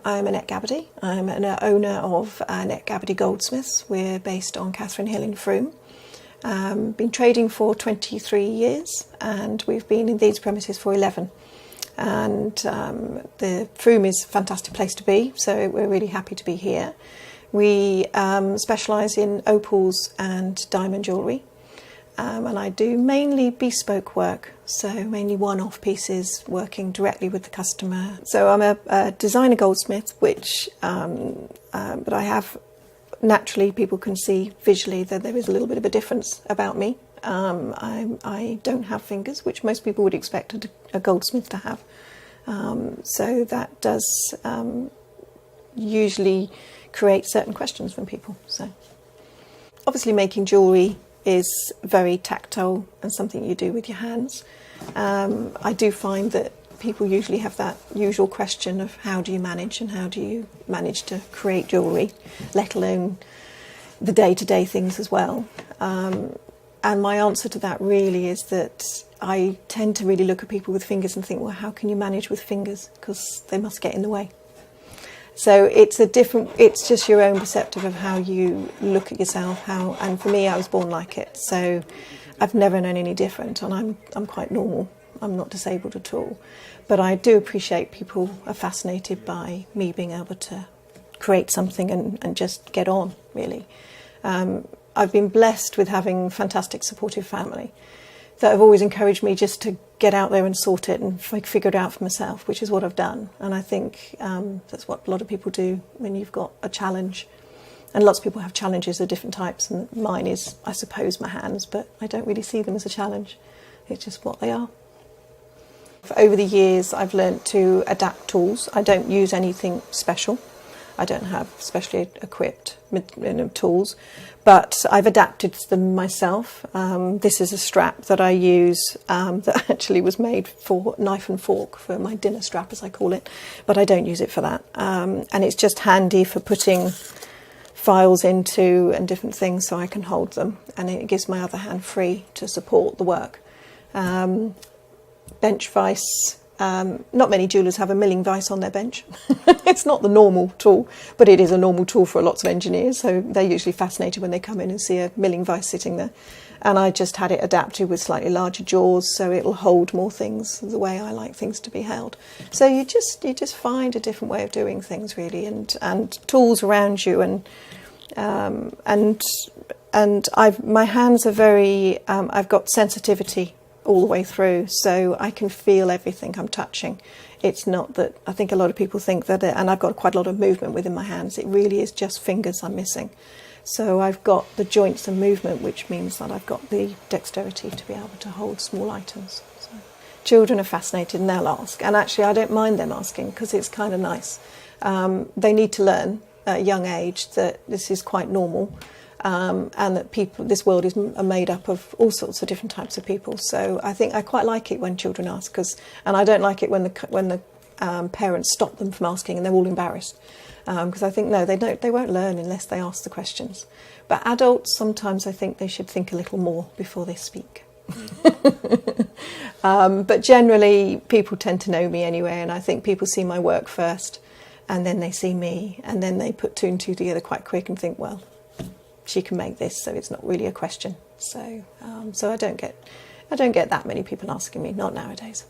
I'm Annette Gabbardy. I'm an owner of Annette Gabbardy Goldsmiths. We're based on Catherine Hill in Frome. Been trading for 23 years and we've been in these premises for 11. And the Frome is a fantastic place to be, so we're really happy to be here. We specialise in opals and diamond jewellery. And I do mainly bespoke work, so mainly one-off pieces working directly with the customer. So I'm a designer goldsmith, which, but I have, naturally people can see visually that there is a little bit of a difference about me. I don't have fingers, which most people would expect a goldsmith to have. So that does usually create certain questions from people. So obviously making jewellery is very tactile and something you do with your hands. I do find that people usually have that usual question of how do you manage and how do you manage to create jewellery, let alone the day-to-day things as well. And my answer to that really is that I tend to really look at people with fingers and think, well, how can you manage with fingers? Because they must get in the way. So it's just your own perspective of how you look at yourself, and for me, I was born like it. So I've never known any different, and I'm quite normal. I'm not disabled at all. But I do appreciate people are fascinated by me being able to create something and just get on, really. I've been blessed with having fantastic supportive family that have always encouraged me just to get out there and sort it and figure it out for myself, which is what I've done. And I think that's what a lot of people do when you've got a challenge. And lots of people have challenges of different types, and mine is, I suppose, my hands, but I don't really see them as a challenge. It's just what they are. Over the years, I've learnt to adapt tools. I don't use anything special. I don't have specially equipped tools, but I've adapted them myself. This is a strap that I use that actually was made for knife and fork, for my dinner strap as I call it, but I don't use it for that. And it's just handy for putting files into and different things so I can hold them, and it gives my other hand free to support the work. Bench vise. Not many jewellers have a milling vise on their bench. It's not the normal tool, but it is a normal tool for lots of engineers, so they're usually fascinated when they come in and see a milling vise sitting there. And I just had it adapted with slightly larger jaws so it'll hold more things the way I like things to be held. So you just find a different way of doing things, really, and tools around you, and my hands are very I've got sensitivity all the way through, so I can feel everything I'm touching. It's not that, I think a lot of people think that, and I've got quite a lot of movement within my hands, it really is just fingers I'm missing. So I've got the joints and movement, which means that I've got the dexterity to be able to hold small items. So children are fascinated and they'll ask, and actually I don't mind them asking because it's kind of nice. They need to learn at a young age that this is quite normal. And that this world is made up of all sorts of different types of people. So I think I quite like it when children ask, and I don't like it when the parents stop them from asking and they're all embarrassed, because I think they won't learn unless they ask the questions. But adults, sometimes I think they should think a little more before they speak. But generally, people tend to know me anyway, and I think people see my work first, and then they see me, and then they put two and two together quite quick and think, well, she can make this, so it's not really a question. So I don't get that many people asking me, not nowadays.